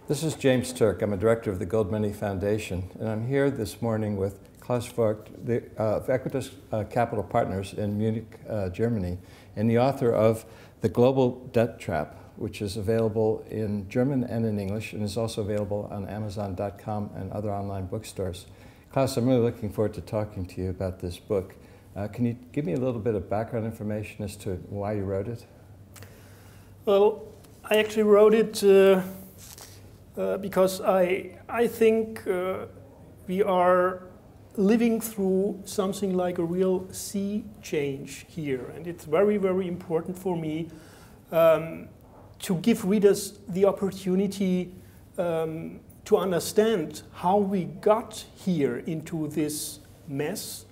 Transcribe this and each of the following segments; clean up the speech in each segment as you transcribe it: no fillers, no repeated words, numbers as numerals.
This is James Turk. I'm a director of the Gold Money Foundation, and I'm here this morning with Claus Vogt, of Equitas Capital Partners in Munich, Germany, and the author of The Global Debt Trap, which is available in German and in English, and is also available on Amazon.com and other online bookstores. Claus, I'm really looking forward to talking to you about this book. Can you give me a little bit of background information as to why you wrote it? Well, I actually wrote it because I think we are living through something like a real sea change here, and it's very, very important for me to give readers the opportunity to understand how we got here into this mess,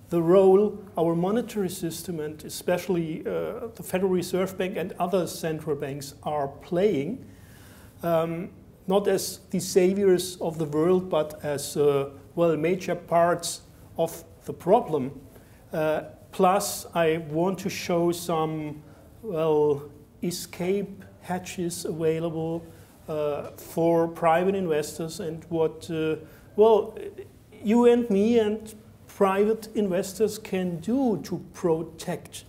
the role our monetary system and especially the Federal Reserve Bank and other central banks are playing, not as the saviors of the world, but as well, major parts of the problem. Plus, I want to show some, well, escape hatches available for private investors and what, well, you and me and private investors can do to protect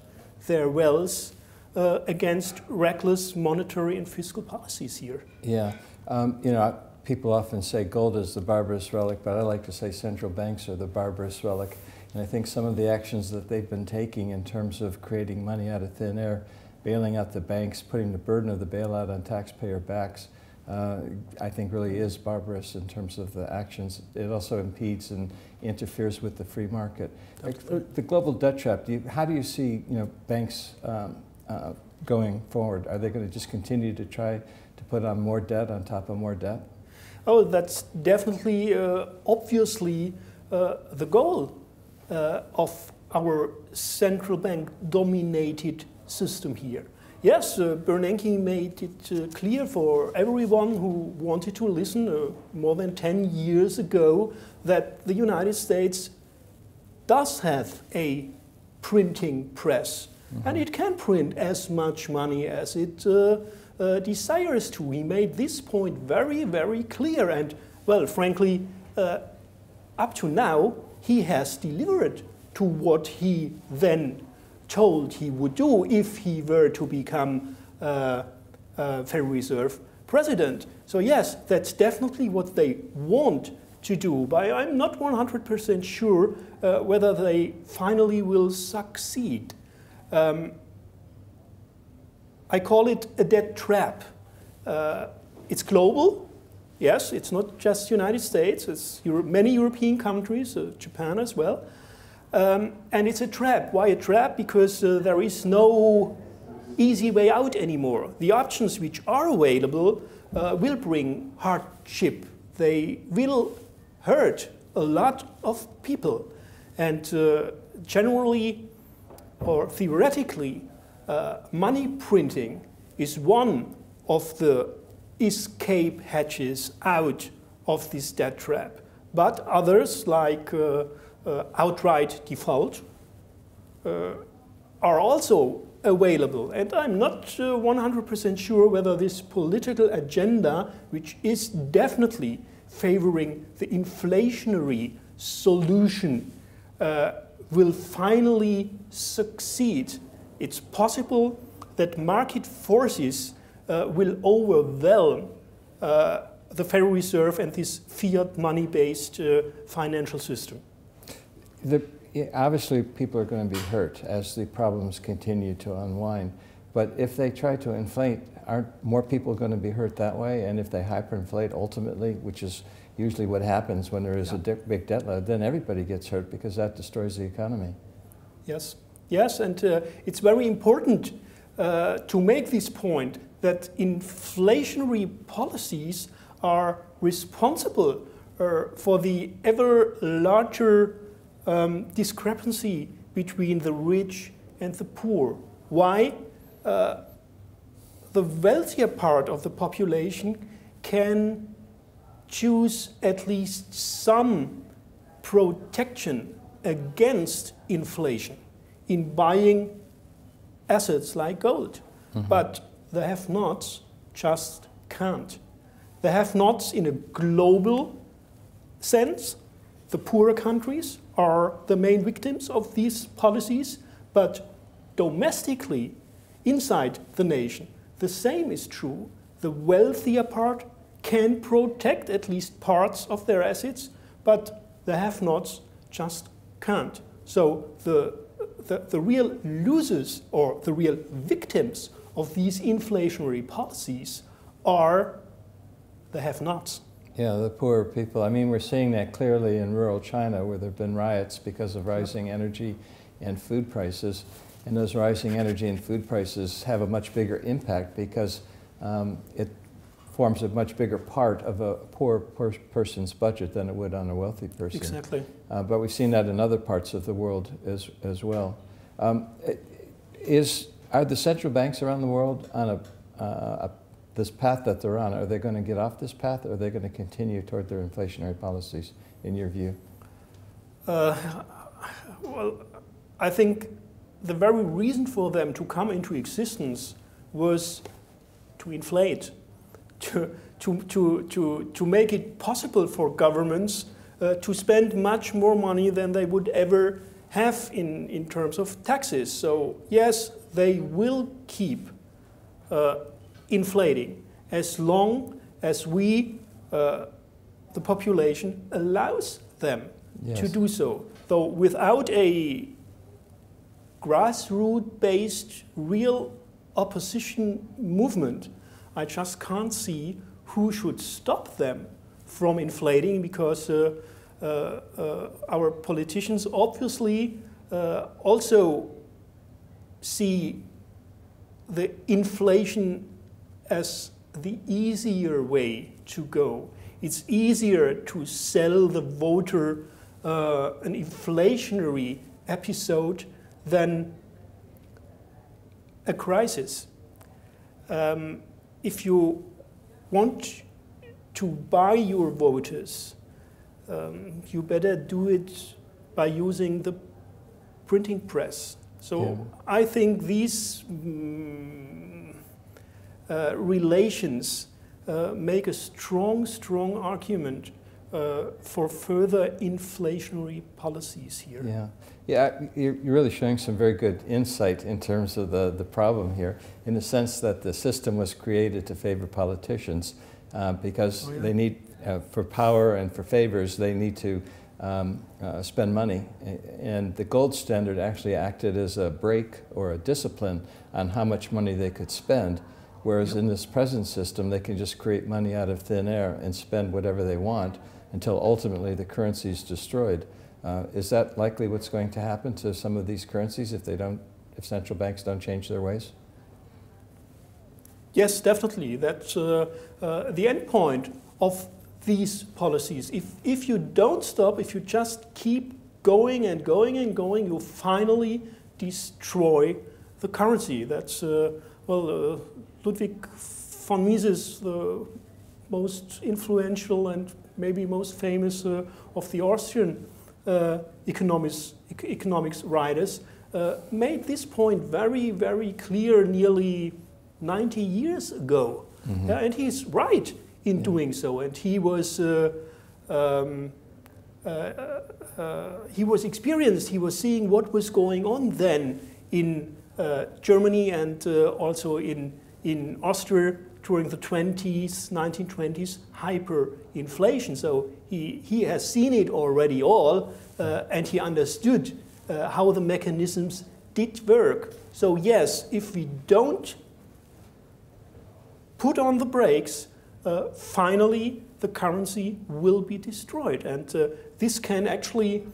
their wealth against reckless monetary and fiscal policies here. Yeah, you know, people often say gold is the barbarous relic, but I like to say central banks are the barbarous relic. And I think some of the actions that they've been taking in terms of creating money out of thin air, bailing out the banks, putting the burden of the bailout on taxpayer backs, I think really is barbarous in terms of the actions. It also impedes and interferes with the free market. The global debt trap, how do you see, you know, banks going forward? Are they going to just continue to try to put on more debt on top of more debt? Oh, that's definitely, obviously, the goal of our central bank dominated system here. Yes, Bernanke made it clear for everyone who wanted to listen more than 10 years ago that the United States does have a printing press, and it can print as much money as it desires to. He made this point very, very clear, and, well, frankly, up to now, he has delivered to what he then told he would do if he were to become Federal Reserve President. So yes, that's definitely what they want to do, but I'm not 100% sure whether they finally will succeed. I call it a debt trap. It's global. Yes, it's not just the United States. It's many European countries, Japan as well. And it's a trap. Why a trap? Because there is no easy way out anymore. The options which are available will bring hardship. They will hurt a lot of people. And generally, or theoretically, money printing is one of the escape hatches out of this debt trap. But others, like outright default, are also available. And I'm not 100% sure whether this political agenda, which is definitely favoring the inflationary solution, will finally succeed. It's possible that market forces will overwhelm the Federal Reserve and this fiat money-based financial system. Obviously, people are going to be hurt as the problems continue to unwind. But if they try to inflate, aren't more people going to be hurt that way? And if they hyperinflate ultimately, which is usually what happens when there is a big debt load, then everybody gets hurt because that destroys the economy. Yes, yes, and it's very important to make this point that inflationary policies are responsible for the ever larger discrepancy between the rich and the poor. Why? The wealthier part of the population can choose at least some protection against inflation in buying assets like gold. But the have-nots just can't. the have-nots in a global sense. The poorer countries are the main victims of these policies, but domestically, inside the nation, the same is true. The wealthier part can protect at least parts of their assets, but the have-nots just can't. So the real losers or the real victims of these inflationary policies are the have-nots. Yeah, the poorer people. I mean, we're seeing that clearly in rural China, where there have been riots because of rising energy and food prices. And those rising energy and food prices have a much bigger impact because it forms a much bigger part of a poor person's budget than it would on a wealthy person. Exactly. But we've seen that in other parts of the world as well. Are the central banks around the world on this path that they're on? Are they going to get off this path, or are they going to continue toward their inflationary policies, in your view? Well, I think the very reason for them to come into existence was to inflate, to make it possible for governments to spend much more money than they would ever have in terms of taxes. So yes, they will keep inflating as long as we, the population, allows them to do so. Though without a grassroots-based real opposition movement, I just can't see who should stop them from inflating, because our politicians obviously also see the inflation as the easier way to go. It's easier to sell the voter an inflationary episode than a crisis. If you want to buy your voters, you better do it by using the printing press. So I think these relations make a strong argument for further inflationary policies here. Yeah, you're really showing some very good insight in terms of the problem here, in the sense that the system was created to favor politicians because they need, for power and for favors, they need to spend money. And the gold standard actually acted as a brake or a discipline on how much money they could spend, whereas in this present system, they can just create money out of thin air and spend whatever they want until ultimately the currency is destroyed. Is that likely what's going to happen to some of these currencies if central banks don't change their ways? Yes, definitely. That's the end point of these policies. If you don't stop, if you just keep going and going and going, you'll finally destroy the currency. That's, Ludwig von Mises, the most influential and maybe most famous of the Austrian economics writers, made this point very, very clear nearly 90 years ago. Mm-hmm. And he's right in doing so. And he was experienced, he was seeing what was going on then in Germany and also in Austria during the 1920s, hyperinflation. So he has seen it already all, and he understood how the mechanisms did work. So yes, if we don't put on the brakes, finally the currency will be destroyed. And this can actually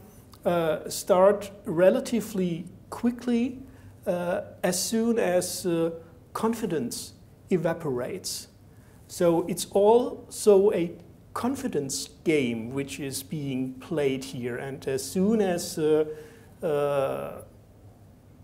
start relatively quickly as soon as confidence evaporates. So it's also a confidence game which is being played here. And as soon as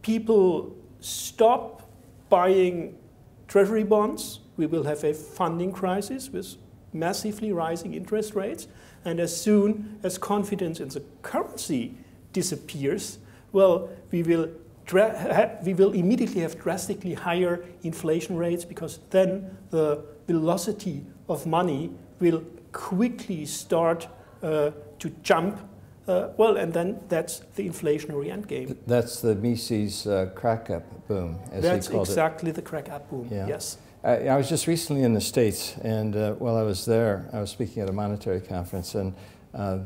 people stop buying treasury bonds, we will have a funding crisis with massively rising interest rates. And as soon as confidence in the currency disappears, well, we will we will immediately have drastically higher inflation rates, because then the velocity of money will quickly start to jump. Well, and then that's the inflationary endgame. That's the Mises crack-up boom, as he called it. That's exactly the crack-up boom, yeah. Yes. I was just recently in the States, and while I was there, I was speaking at a monetary conference, and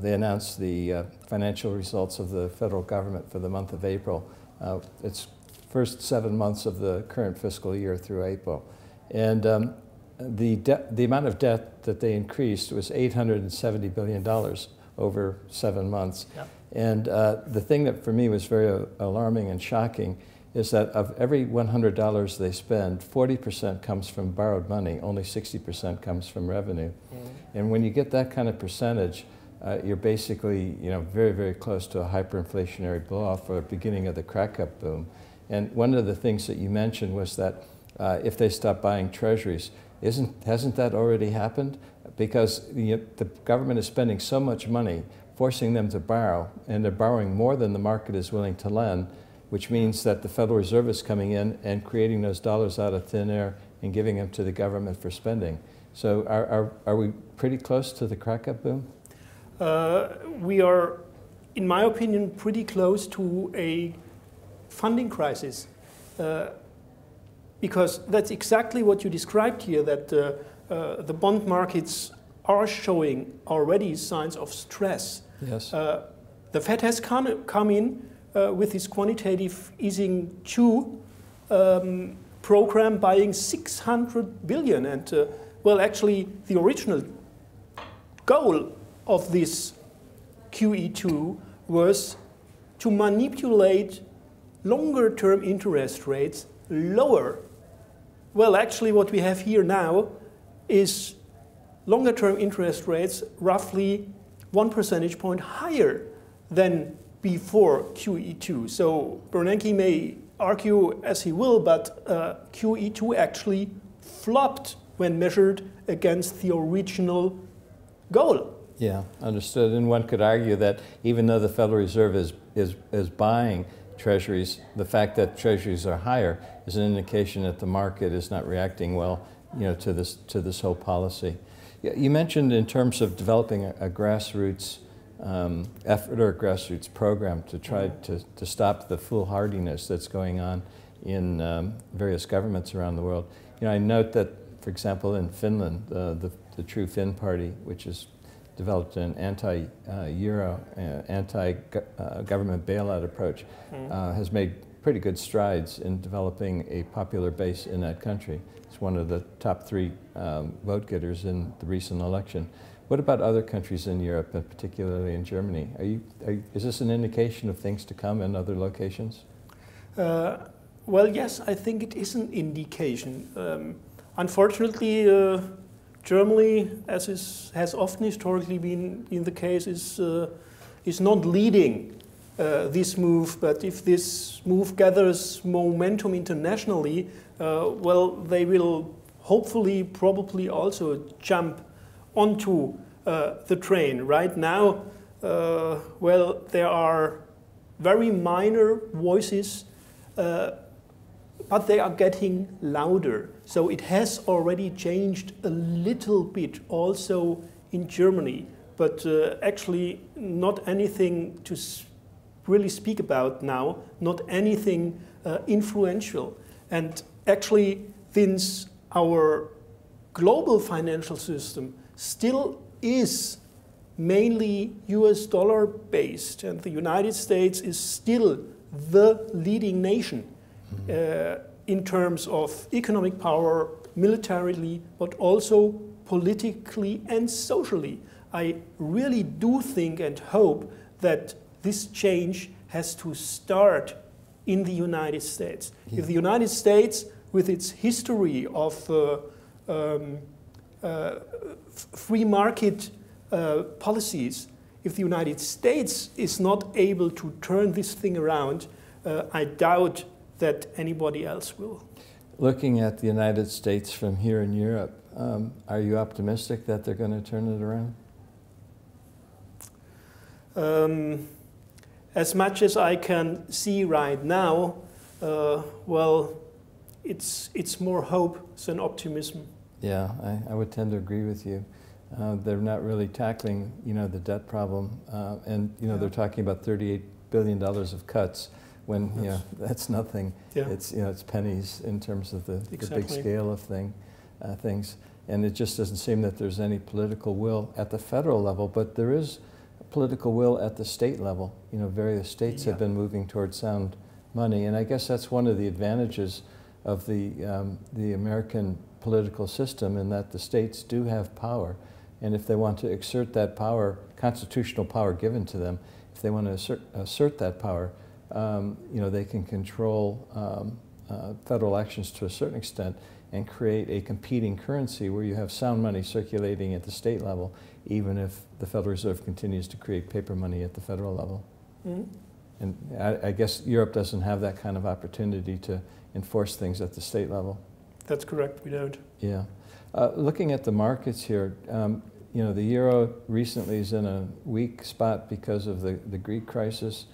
they announced the financial results of the federal government for the month of April. It's first 7 months of the current fiscal year through April. And the amount of debt that they increased was $870 billion over 7 months. Yep. And the thing that for me was very alarming and shocking is that of every $100 they spend, 40% comes from borrowed money, only 60% comes from revenue. And when you get that kind of percentage, you're basically, very, very close to a hyperinflationary blow-off or beginning of the crack-up boom. And one of the things that you mentioned was that if they stop buying treasuries, hasn't that already happened? Because the government is spending so much money, forcing them to borrow, and they're borrowing more than the market is willing to lend, which means that the Federal Reserve is coming in and creating those dollars out of thin air and giving them to the government for spending. So are we pretty close to the crack-up boom? We are, in my opinion, pretty close to a funding crisis, because that's exactly what you described here, that the bond markets are showing already signs of stress. Yes. The Fed has come in with this quantitative easing 2 program, buying 600 billion. And well, actually, the original goal of this QE2 was to manipulate longer-term interest rates lower. Well, actually, what we have here now is longer-term interest rates roughly 1 percentage point higher than before QE2. So Bernanke may argue as he will, but QE2 actually flopped when measured against the original goal. Yeah, understood. And one could argue that even though the Federal Reserve is buying treasuries, the fact that treasuries are higher is an indication that the market is not reacting well, to this whole policy. You mentioned in terms of developing a grassroots effort or a grassroots program to try to stop the foolhardiness that's going on in various governments around the world. I note that, for example, in Finland, the True Finn Party, which has developed an anti-euro, anti-government bailout approach, has made pretty good strides in developing a popular base in that country. It's one of the top 3 vote getters in the recent election. What about other countries in Europe, and particularly in Germany? Is this an indication of things to come in other locations? Well, yes, I think it is an indication. Unfortunately, Germany, as has often historically been the case, is not leading this move. But if this move gathers momentum internationally, well, they will hopefully, probably also jump onto the train. Right now, well, there are very minor voices, but they are getting louder. So it has already changed a little bit also in Germany, but actually not anything to really speak about now, not anything influential. And actually, since our global financial system still is mainly US dollar based, and the United States is still the leading nation in terms of economic power, militarily, but also politically and socially. I really do think and hope that this change has to start in the United States. Yeah. If the United States, with its history of free market policies, if the United States is not able to turn this thing around, I doubt that anybody else will. Looking at the United States from here in Europe, are you optimistic that they're going to turn it around? As much as I can see right now, well, it's more hope than optimism. Yeah, I would tend to agree with you. They're not really tackling, the debt problem, and they're talking about $38 billion of cuts when that's nothing. Yeah. It's pennies in terms of the Exactly. big scale of things, and it just doesn't seem that there's any political will at the federal level, but there is political will at the state level. Various states have been moving towards sound money, and I guess that's one of the advantages of the American political system, in that the states do have power, and if they want to exert that power, constitutional power given to them, if they want to assert that power, they can control federal actions to a certain extent and create a competing currency where you have sound money circulating at the state level, even if the Federal Reserve continues to create paper money at the federal level. Mm-hmm. And I guess Europe doesn't have that kind of opportunity to enforce things at the state level. That's correct, we don't. Yeah. Looking at the markets here, the euro recently is in a weak spot because of the Greek crisis.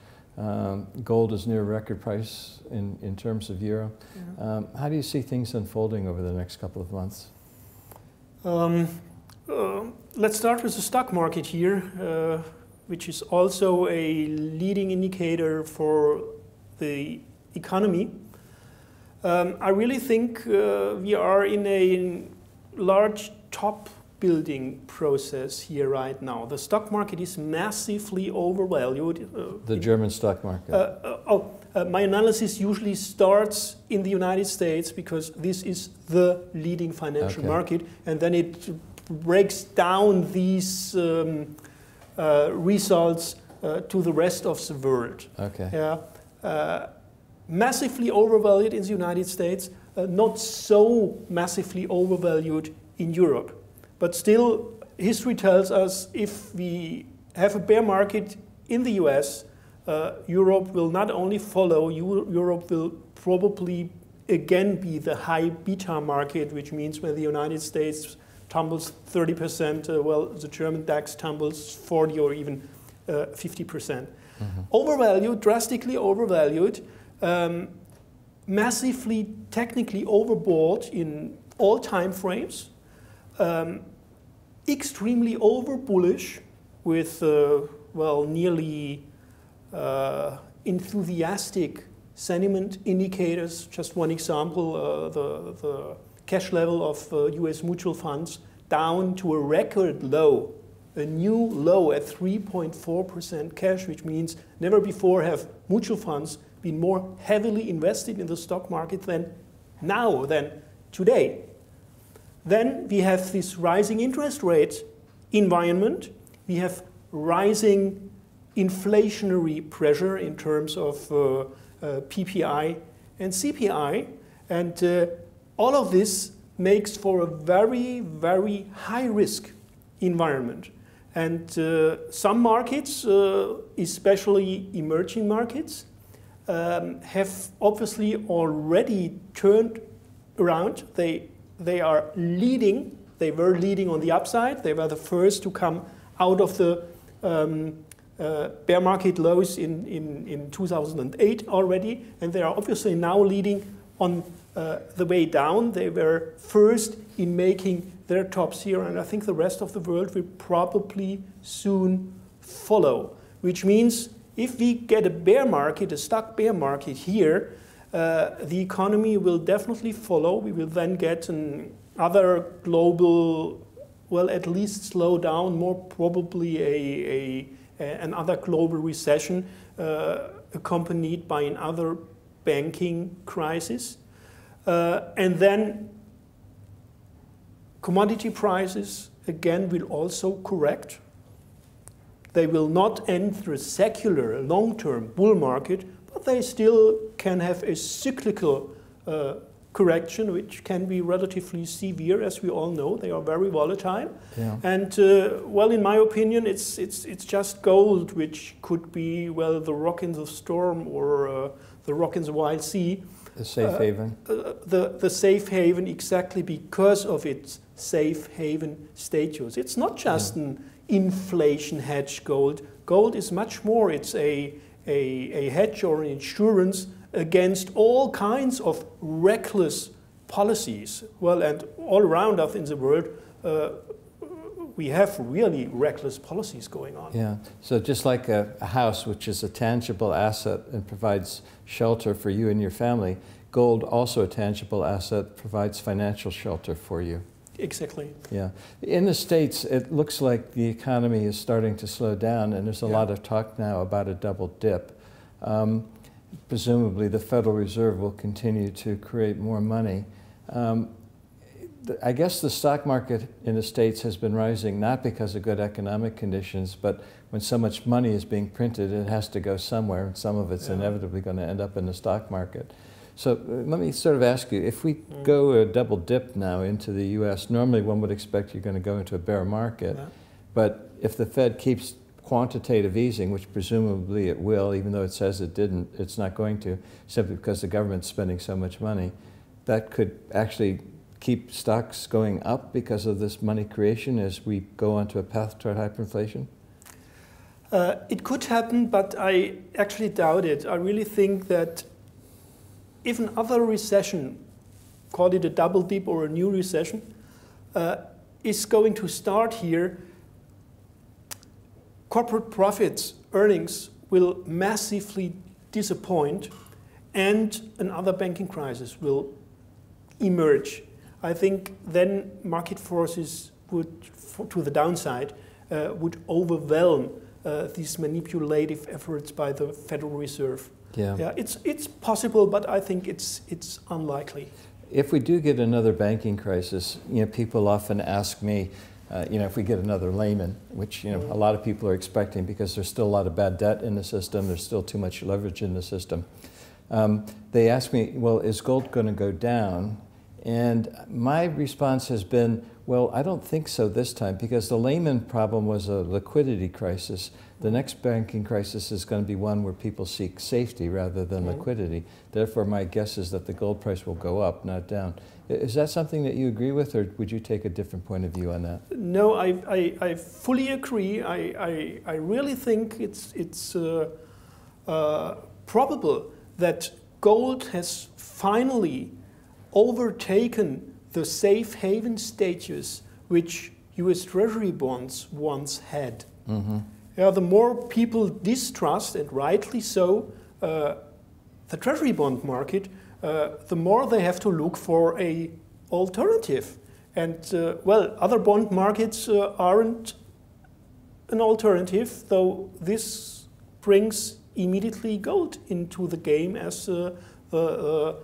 Gold is near record price in terms of euro. Yeah. How do you see things unfolding over the next couple of months? Let's start with the stock market here, which is also a leading indicator for the economy. I really think we are in a large top building process here right now. The stock market is massively overvalued. The German stock market? My analysis usually starts in the United States because this is the leading financial market, and then it breaks down these results to the rest of the world. Okay. Yeah. Massively overvalued in the United States, not so massively overvalued in Europe. But still, history tells us if we have a bear market in the US, Europe will not only follow, Europe will probably again be the high beta market, which means when the United States tumbles 30%, well, the German DAX tumbles 40 or even 50%. Mm-hmm. Overvalued, drastically overvalued, massively technically overbought in all time frames, extremely over bullish with nearly enthusiastic sentiment indicators. Just one example, the cash level of US mutual funds down to a record low, a new low at 3.4% cash, which means never before have mutual funds been more heavily invested in the stock market than today. Then we have this rising interest rate environment. We have rising inflationary pressure in terms of PPI and CPI. And all of this makes for a very, very high risk environment. And some markets, especially emerging markets, have obviously already turned around. They are leading. They were leading on the upside. They were the first to come out of the bear market lows in 2008 already, and they are obviously now leading on the way down. They were first in making their tops here, and I think the rest of the world will probably soon follow, which means if we get a bear market, a stock bear market here, the economy will definitely follow. We will then get another global, well, at least slow down, more probably another global recession accompanied by another banking crisis. And then commodity prices, again, will also correct. They will not enter a secular long-term bull market, but they still can have a cyclical correction, which can be relatively severe, as we all know. They are very volatile. Yeah. And, well, in my opinion, it's just gold, which could be, well, the rock in the storm or the rock in the wild sea. The safe haven. The safe haven, exactly because of its safe haven status. It's not just an inflation hedge gold. Gold is much more. It's a hedge or an insurance against all kinds of reckless policies. Well, and all around us in the world, we have really reckless policies going on. Yeah, so just like a house, which is a tangible asset and provides shelter for you and your family, gold, also a tangible asset, provides financial shelter for you. Exactly. Yeah. In the States, it looks like the economy is starting to slow down, and there's a lot of talk now about a double dip. Presumably, the Federal Reserve will continue to create more money. I guess the stock market in the States has been rising not because of good economic conditions, but when so much money is being printed, it has to go somewhere, and some of it's inevitably going to end up in the stock market. So let me sort of ask you, if we go a double dip now into the US, normally one would expect you're going to go into a bear market. But if the Fed keeps quantitative easing, which presumably it will, even though it says it didn't, it's not going to, simply because the government's spending so much money, that could actually keep stocks going up because of this money creation as we go onto a path toward hyperinflation? It could happen, but I actually doubt it. I really think that if another recession, call it a double dip or a new recession, is going to start here, corporate profits, earnings will massively disappoint, and another banking crisis will emerge. I think then market forces would, to the downside, would overwhelm these manipulative efforts by the Federal Reserve. Yeah, it's possible, but I think it's unlikely. If we do get another banking crisis, people often ask me, if we get another Lehman, which a lot of people are expecting because there's still a lot of bad debt in the system, there's still too much leverage in the system. They ask me, well, is gold going to go down? And my response has been, well, I don't think so this time, because the Lehman problem was a liquidity crisis. The next banking crisis is going to be one where people seek safety rather than liquidity. Therefore, my guess is that the gold price will go up, not down. Is that something that you agree with, or would you take a different point of view on that? No, I fully agree. I really think it's probable that gold has finally overtaken the safe haven status which US Treasury bonds once had. The more people distrust, and rightly so, the Treasury bond market, the more they have to look for an alternative. And other bond markets aren't an alternative, though this brings immediately gold into the game as the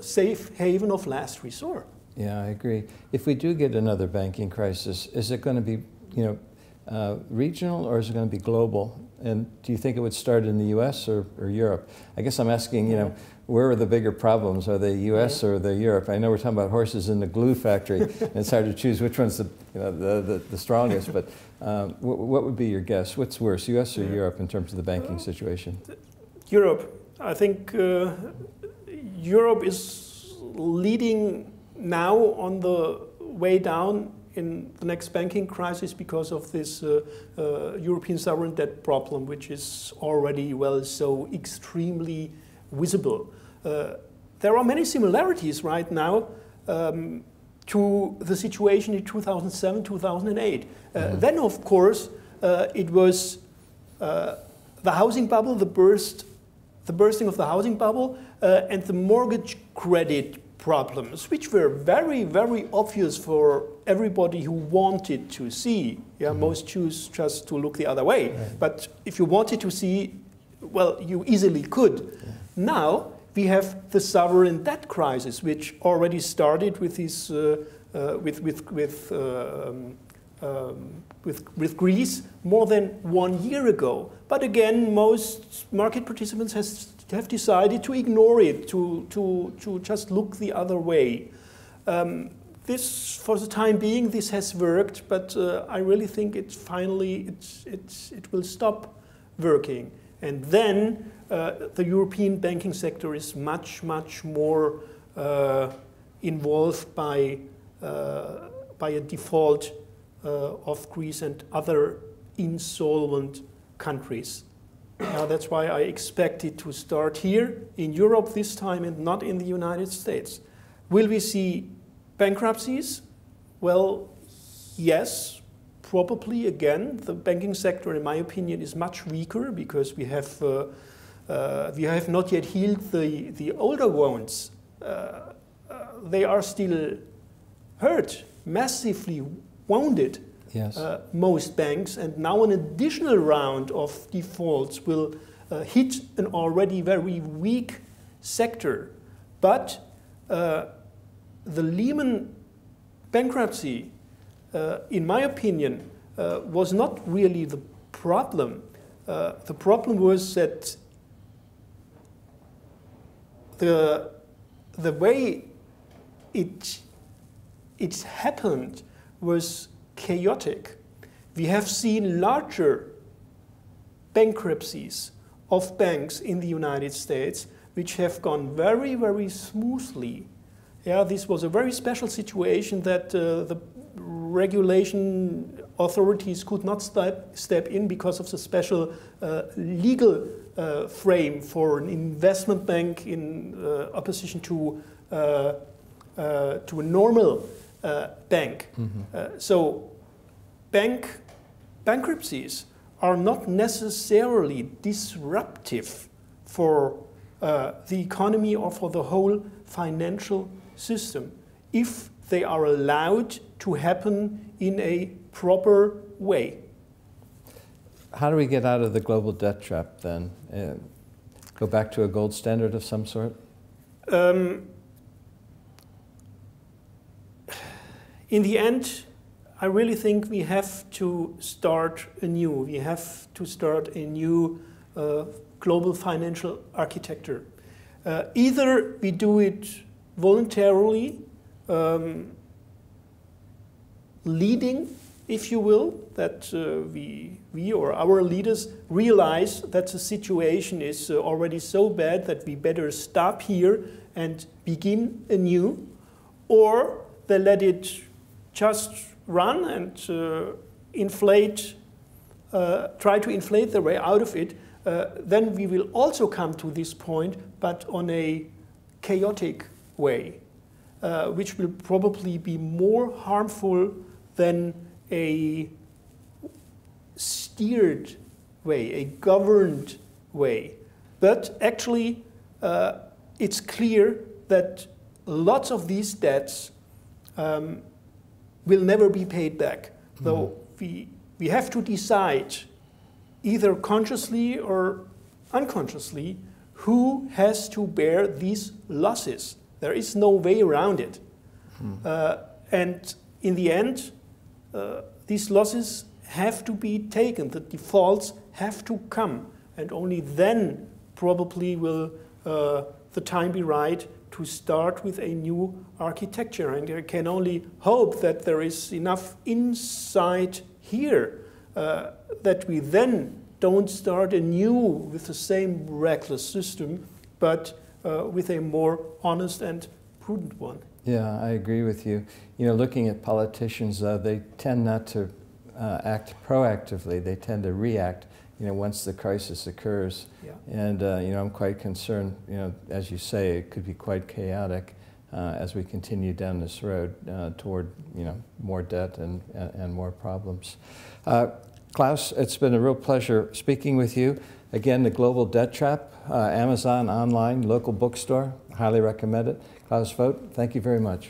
safe haven of last resort. Yeah, I agree. If we do get another banking crisis, is it going to be, regional, or is it going to be global? And do you think it would start in the U.S. or Europe? I guess I'm asking, where are the bigger problems? Are they U.S. or the Europe? I know we're talking about horses in the glue factory, and it's hard to choose which one's the strongest. But what would be your guess? What's worse, U.S. or Europe in terms of the banking situation? Europe. I think Europe is leading now on the way down in the next banking crisis because of this European sovereign debt problem, which is already, so extremely visible. There are many similarities right now to the situation in 2007, 2008. Then, of course, it was the housing bubble, the bursting of the housing bubble, and the mortgage credit problems, which were very, very obvious for everybody who wanted to see. Most choose just to look the other way. But if you wanted to see, you easily could. Now we have the sovereign debt crisis, which already started with this, with Greece more than 1 year ago. But again, most market participants have decided to ignore it, to just look the other way. This, for the time being, this has worked, but I really think it will stop working. And then the European banking sector is much, much more involved by a default of Greece and other insolvent countries. That's why I expect it to start here in Europe this time and not in the United States. Will we see bankruptcies? Well, yes, probably again. The banking sector, in my opinion, is much weaker because we have not yet healed the older wounds. They are still hurt, massively wounded. Yes. Most banks, and now an additional round of defaults will hit an already very weak sector. But the Lehman bankruptcy, in my opinion, was not really the problem. The problem was that the way it happened was chaotic. We have seen larger bankruptcies of banks in the United States which have gone very, very smoothly. Yeah, this was a very special situation that the regulation authorities could not step in because of the special legal frame for an investment bank in opposition to a normal bank. Mm-hmm. So bankruptcies are not necessarily disruptive for the economy or for the whole financial system if they are allowed to happen in a proper way. How do we get out of the global debt trap then? Go back to a gold standard of some sort? In the end, I really think we have to start anew. We have to start a new global financial architecture. Either we do it voluntarily, leading, if you will, that we or our leaders realize that the situation is already so bad that we better stop here and begin anew, or they let it just run and try to inflate their way out of it. Then we will also come to this point, but on a chaotic way, which will probably be more harmful than a steered way, a governed way. But actually, it's clear that lots of these debts will never be paid back. Mm-hmm. Though we have to decide, either consciously or unconsciously, who has to bear these losses. There is no way around it. Mm-hmm. And in the end, these losses have to be taken. The defaults have to come. And only then probably will the time be right to start with a new architecture. And I can only hope that there is enough insight here that we then don't start anew with the same reckless system, but with a more honest and prudent one. Yeah, I agree with you. You know, looking at politicians, they tend not to act proactively. They tend to react, you know, once the crisis occurs. Yeah. And, you know, I'm quite concerned, you know, as you say, it could be quite chaotic as we continue down this road toward, you know, more debt and more problems. Claus, it's been a real pleasure speaking with you. Again, The Global Debt Trap, Amazon online, local bookstore, highly recommend it. Claus Vogt, thank you very much.